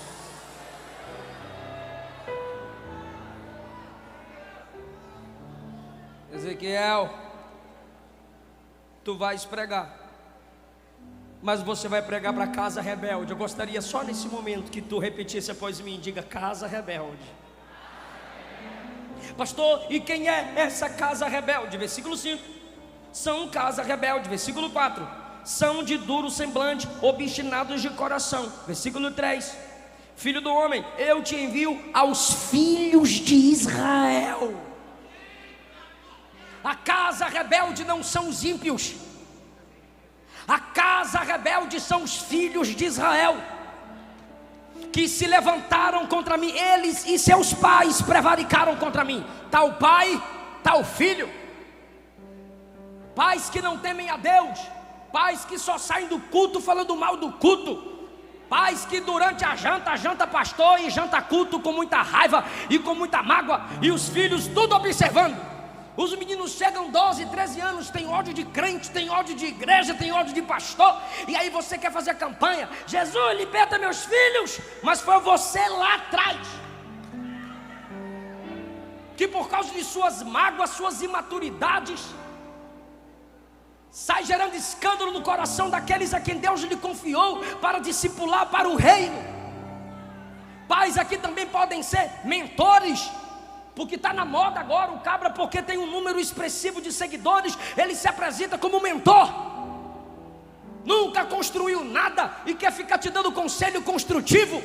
Ezequiel, tu vais pregar, mas você vai pregar para casa rebelde. Eu gostaria só nesse momento que tu repetisse após mim, diga: casa rebelde. Pastor, e quem é essa casa rebelde? Versículo 5, são casa rebelde. Versículo 4, são de duro semblante, obstinados de coração. Versículo 3, filho do homem, eu te envio aos filhos de Israel. A casa rebelde não são os ímpios, a casa rebelde são os filhos de Israel, que se levantaram contra mim. Eles e seus pais prevaricaram contra mim. Tal pai, tal filho. Pais que não temem a Deus, pais que só saem do culto falando mal do culto, pais que durante a janta pastor e janta culto com muita raiva e com muita mágoa, e os filhos tudo observando. Os meninos chegam 12, 13 anos, tem ódio de crente, tem ódio de igreja, tem ódio de pastor. E aí você quer fazer campanha: Jesus, liberta meus filhos. Mas foi você lá atrás que, por causa de suas mágoas, suas imaturidades, sai gerando escândalo no coração daqueles a quem Deus lhe confiou para discipular para o reino. Pais aqui também podem ser mentores, porque está na moda agora o cabra, porque tem um número expressivo de seguidores, ele se apresenta como mentor. Nunca construiu nada e quer ficar te dando conselho construtivo.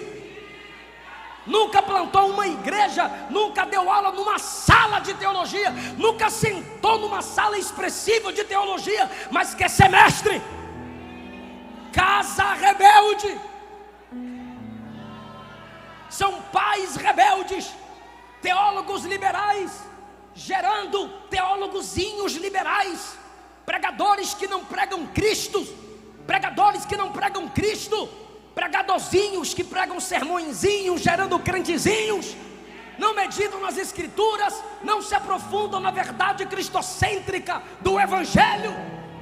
Nunca plantou uma igreja, nunca deu aula numa sala de teologia, nunca sentou numa sala expressiva de teologia, mas quer ser mestre. Casa rebelde. São pais rebeldes, teólogos liberais, gerando teólogozinhos liberais, pregadores que não pregam Cristo, pregadores que não pregam Cristo, pregadorzinhos que pregam sermõezinhos, gerando crentezinhos, não meditam nas escrituras, não se aprofundam na verdade cristocêntrica do evangelho.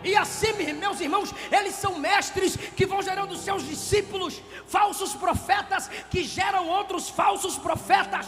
E assim, meus irmãos, eles são mestres que vão gerando seus discípulos, falsos profetas que geram outros falsos profetas.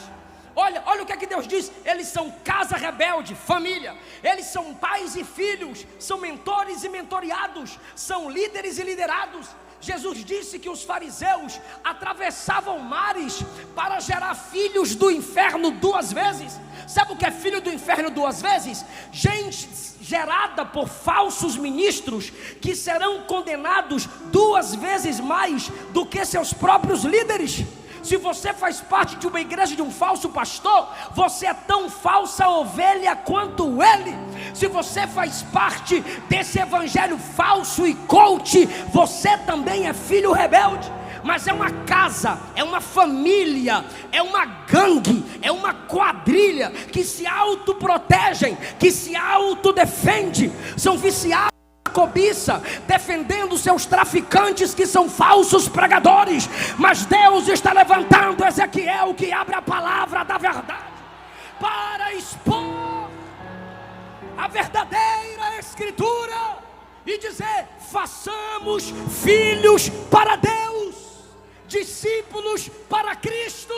Olha o que é que Deus diz: eles são casa rebelde, família. Eles são pais e filhos, são mentores e mentoriados, são líderes e liderados. Jesus disse que os fariseus atravessavam mares para gerar filhos do inferno 2 vezes. Sabe o que é filho do inferno 2 vezes? Gente gerada por falsos ministros que serão condenados 2 vezes mais do que seus próprios líderes. Se você faz parte de uma igreja de um falso pastor, você é tão falsa ovelha quanto ele. Se você faz parte desse evangelho falso e coach, você também é filho rebelde. Mas é uma casa, é uma família, é uma gangue, é uma quadrilha que se autoprotegem, que se autodefende, são viciados na cobiça, defendendo seus traficantes que são falsos pregadores. Mas Deus está levantando Ezequiel, que abre a palavra da verdade para expor a verdadeira escritura e dizer: façamos filhos para Deus, discípulos para Cristo.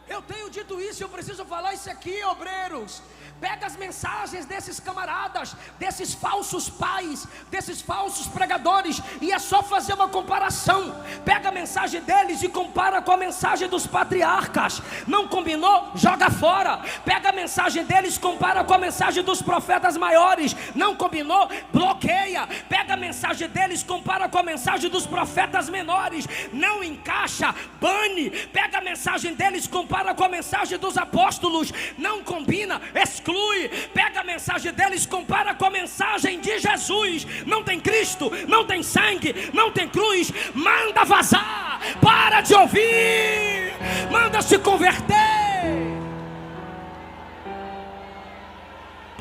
Eu tenho dito isso, eu preciso falar isso aqui, obreiros. Pega as mensagens desses camaradas, desses falsos pais, desses falsos pregadores, e é só fazer uma comparação. Pega a mensagem deles e compara com a mensagem dos patriarcas. Não combinou? Joga fora. Pega a mensagem deles, compara com a mensagem dos profetas maiores. Não combinou? Bloqueia. Pega a mensagem deles, compara com a mensagem dos profetas menores. Não encaixa, bane. Pega a mensagem deles, compara com a mensagem dos apóstolos. Não combina, exclui. Pega a mensagem deles, compara com a mensagem de Jesus. Não tem Cristo, não tem sangue, não tem cruz. Manda vazar, para de ouvir, manda se converter.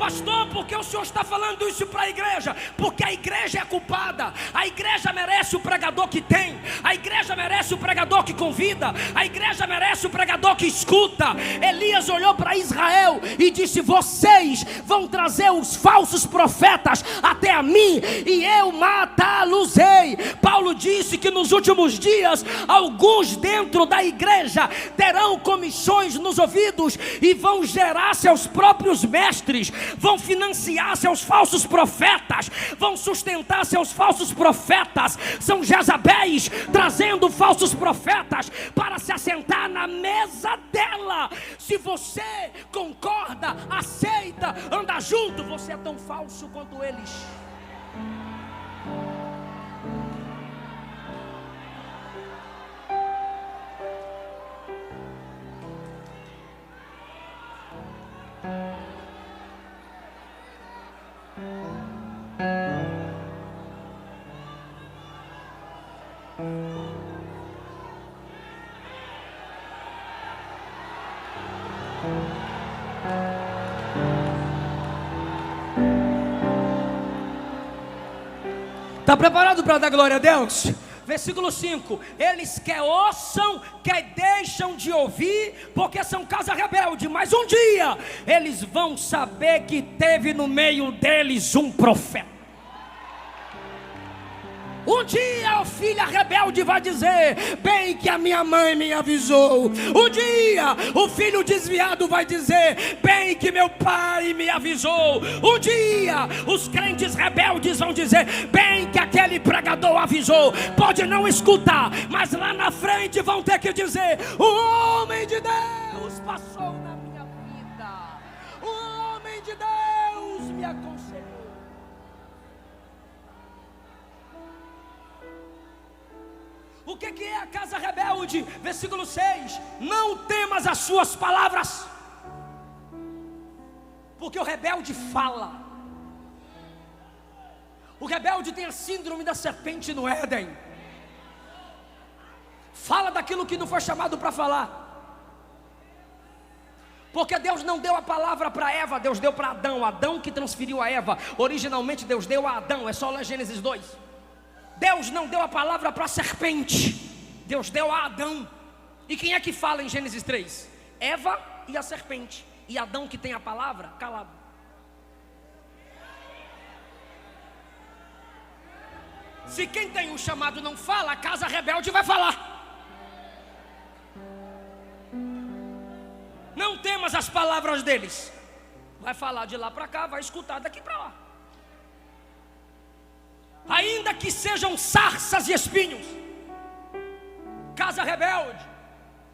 pastor, por que o senhor está falando isso para a igreja? Porque a igreja é culpada. A igreja merece o pregador que tem, a igreja merece o pregador que convida, a igreja merece o pregador que escuta. Elias olhou para Israel e disse: vocês vão trazer os falsos profetas até a mim e eu matá-los-ei. Paulo disse que nos últimos dias alguns dentro da igreja terão comichões nos ouvidos e vão gerar seus próprios mestres, vão financiar seus falsos profetas, vão sustentar seus falsos profetas. São Jezabéis trazendo falsos profetas para se assentar na mesa dela. Se você concorda, aceita, anda junto, você é tão falso quanto eles. Está preparado para dar glória a Deus? Versículo 5: eles quer ouçam, quer deixam de ouvir, porque são casa rebelde, mas um dia eles vão saber que teve no meio deles um profeta. Um dia a filha rebelde vai dizer: bem que a minha mãe me avisou. Um dia o filho desviado vai dizer: bem que meu pai me avisou. Um dia os crentes rebeldes vão dizer: bem que aquele pregador avisou. Pode não escutar, mas lá na frente vão ter que dizer: o homem de Deus passou na minha vida, o homem de Deus me aconselhou. O que é a casa rebelde? Versículo 6: não temas as suas palavras, porque o rebelde fala. O rebelde tem a síndrome da serpente no Éden. Fala daquilo que não foi chamado para falar. Porque Deus não deu a palavra para Eva, Deus deu para Adão. Adão que transferiu a Eva. Originalmente Deus deu a Adão. É só ler Gênesis 2. Deus não deu a palavra para a serpente, Deus deu a Adão. E quem é que fala em Gênesis 3? Eva e a serpente. E Adão, que tem a palavra, calado. Se quem tem o chamado não fala, a casa rebelde vai falar. Não temas as palavras deles. Vai falar de lá para cá, vai escutar daqui para lá. Ainda que sejam sarças e espinhos. Casa rebelde,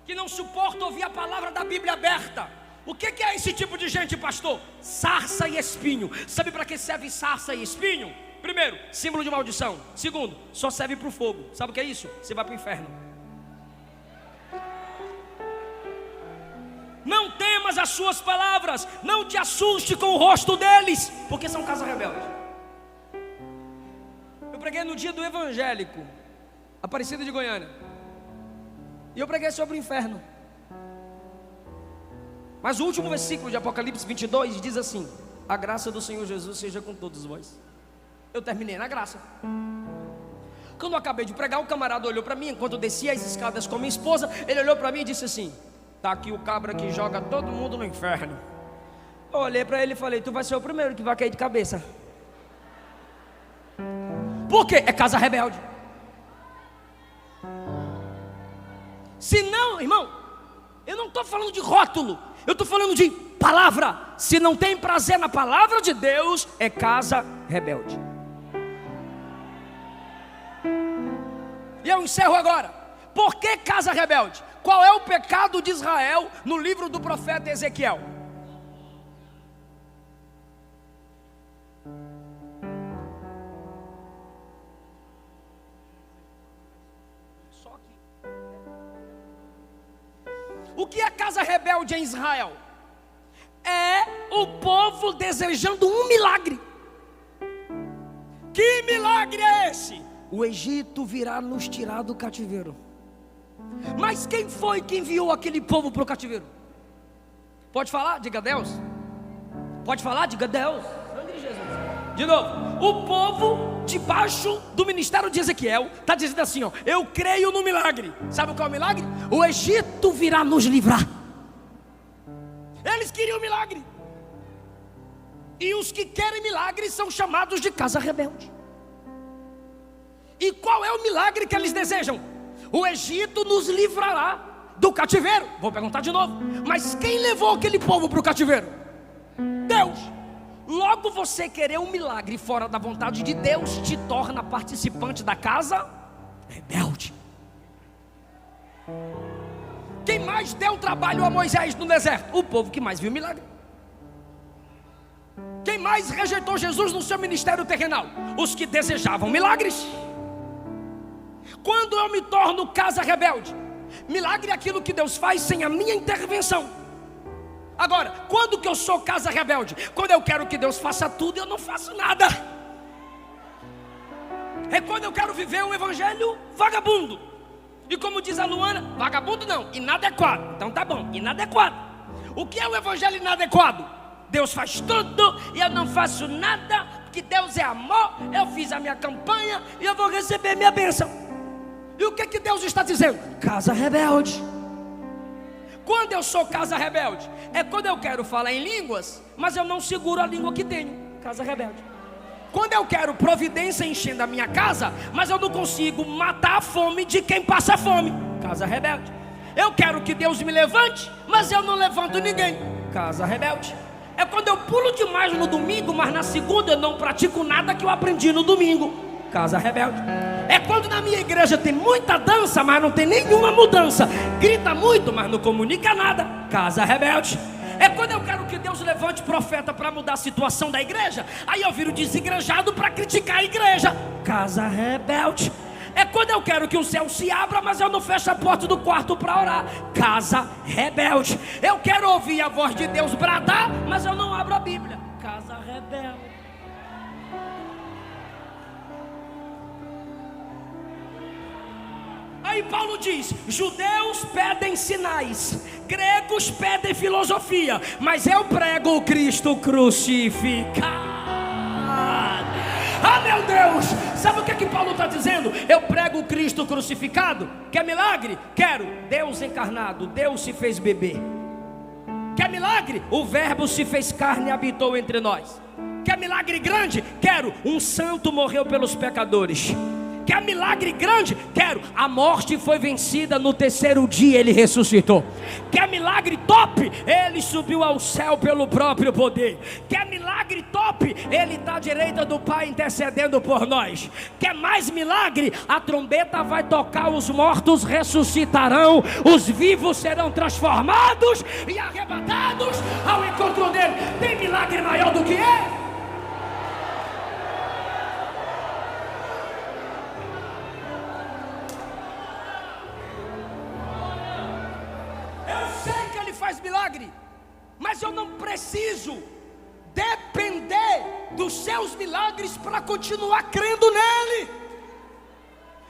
que não suporta ouvir a palavra da Bíblia aberta. O que é esse tipo de gente, pastor? Sarça e espinho. Sabe para que serve sarça e espinho? Primeiro, símbolo de maldição. Segundo, só serve para o fogo. Sabe o que é isso? Você vai para o inferno. Não temas as suas palavras, não te assuste com o rosto deles, porque são casa rebelde. Eu preguei no dia do evangélico, Aparecida de Goiânia, e eu preguei sobre o inferno. Mas o último versículo de Apocalipse 22 diz assim: a graça do Senhor Jesus seja com todos vós. Eu terminei na graça. Quando eu acabei de pregar, um camarada olhou para mim, enquanto eu descia as escadas com minha esposa, ele olhou para mim e disse assim: tá aqui o cabra que joga todo mundo no inferno. Eu olhei para ele e falei: tu vai ser o primeiro que vai cair de cabeça. Por quê? É casa rebelde. Se não, irmão, eu não estou falando de rótulo, eu estou falando de palavra. Se não tem prazer na palavra de Deus, é casa rebelde. E eu encerro agora. Por que casa rebelde? Qual é o pecado de Israel no livro do profeta Ezequiel? O que é casa rebelde em Israel? É o povo desejando um milagre. Que milagre é esse? O Egito virá nos tirar do cativeiro. Mas quem foi que enviou aquele povo para o cativeiro? Pode falar? Diga a Deus. Pode falar? Diga Deus. Sangue de Jesus. De novo, o povo debaixo do ministério de Ezequiel está dizendo assim, ó: eu creio no milagre. Sabe qual é o milagre? O Egito virá nos livrar. Eles queriam milagre. E os que querem milagre são chamados de casa rebelde. E qual é o milagre que eles desejam? O Egito nos livrará do cativeiro. Vou perguntar de novo: mas quem levou aquele povo para o cativeiro? Deus. Logo, você querer um milagre fora da vontade de Deus te torna participante da casa rebelde. Quem mais deu trabalho a Moisés no deserto? O povo que mais viu milagre. Quem mais rejeitou Jesus no seu ministério terrenal? Os que desejavam milagres. Quando eu me torno casa rebelde, milagre é aquilo que Deus faz sem a minha intervenção. Agora, quando que eu sou casa rebelde? Quando eu quero que Deus faça tudo e eu não faço nada. É quando eu quero viver um evangelho vagabundo. E como diz a Luana, vagabundo não, inadequado. Então tá bom, inadequado. O que é o evangelho inadequado? Deus faz tudo e eu não faço nada, porque Deus é amor. Eu fiz a minha campanha e eu vou receber minha bênção. E o que que Deus está dizendo? Casa rebelde. Quando eu sou casa rebelde? É quando eu quero falar em línguas, mas eu não seguro a língua que tenho. Casa rebelde. Quando eu quero providência enchendo a minha casa, mas eu não consigo matar a fome de quem passa fome. Casa rebelde. Eu quero que Deus me levante, mas eu não levanto ninguém. Casa rebelde. É quando eu pulo demais no domingo, mas na segunda eu não pratico nada que eu aprendi no domingo. Casa rebelde. É quando na minha igreja tem muita dança, mas não tem nenhuma mudança. Grita muito, mas não comunica nada. Casa rebelde. É quando eu quero que Deus levante profeta para mudar a situação da igreja, aí eu viro desigrejado para criticar a igreja. Casa rebelde. É quando eu quero que o céu se abra, mas eu não fecho a porta do quarto para orar. Casa rebelde. Eu quero ouvir a voz de Deus bradar, mas eu não abro a Bíblia. Casa rebelde. Aí Paulo diz: judeus pedem sinais, gregos pedem filosofia, mas eu prego o Cristo crucificado. Ah, meu Deus! Sabe o que Paulo está dizendo? Eu prego o Cristo crucificado. Quer milagre? Quero. Deus encarnado, Deus se fez bebê. Quer milagre? O verbo se fez carne e habitou entre nós. Quer milagre grande? Quero. Um santo morreu pelos pecadores. Quer milagre grande? Quero. A morte foi vencida, no terceiro dia ele ressuscitou. Quer milagre top? Ele subiu ao céu pelo próprio poder. Quer milagre top? Ele está à direita do Pai intercedendo por nós. Quer mais milagre? A trombeta vai tocar, os mortos ressuscitarão, os vivos serão transformados e arrebatados ao encontro dele. Tem milagre maior do que esse? Milagre, mas eu não preciso depender dos seus milagres para continuar crendo nele.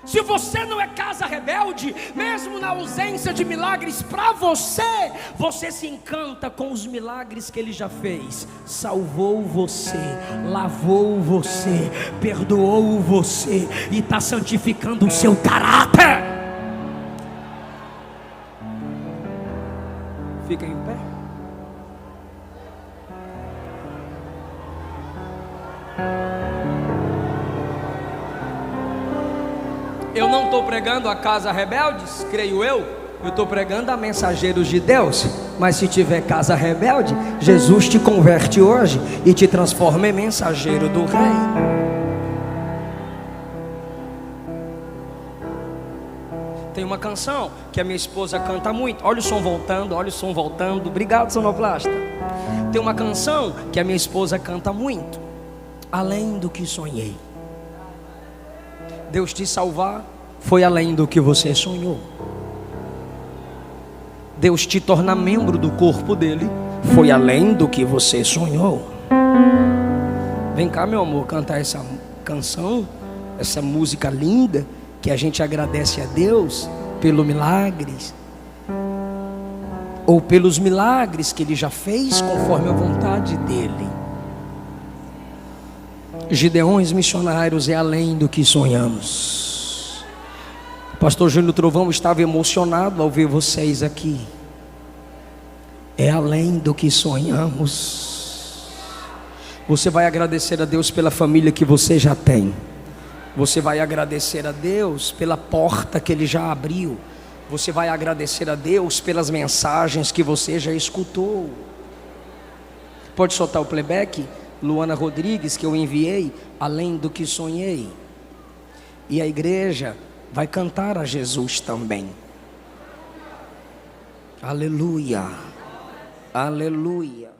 Se você não é casa rebelde, mesmo na ausência de milagres para você, você se encanta com os milagres que ele já fez. Salvou você, lavou você, perdoou você e está santificando o seu caráter. Fica em pé. Eu não estou pregando a casa rebeldes, creio eu estou pregando a mensageiros de Deus. Mas se tiver casa rebelde, Jesus te converte hoje e te transforma em mensageiro do rei. Tem uma canção que a minha esposa canta muito. Olha o som voltando, olha o som voltando. Obrigado, sonoplasta. Tem uma canção que a minha esposa canta muito. Além do que sonhei. Deus te salvar foi além do que você sonhou. Deus te tornar membro do corpo dele foi além do que você sonhou. Vem cá, meu amor, cantar essa canção, essa música linda, que a gente agradece a Deus pelo milagres. ou pelos milagres que Ele já fez conforme a vontade dEle. Gideões missionários é além do que sonhamos. O pastor Júnior Trovão estava emocionado ao ver vocês aqui. É além do que sonhamos. Você vai agradecer a Deus pela família que você já tem. Você vai agradecer a Deus pela porta que Ele já abriu. Você vai agradecer a Deus pelas mensagens que você já escutou. Pode soltar o playback, Luana Rodrigues, que eu enviei, além do que sonhei. E a igreja vai cantar a Jesus também. Aleluia, aleluia.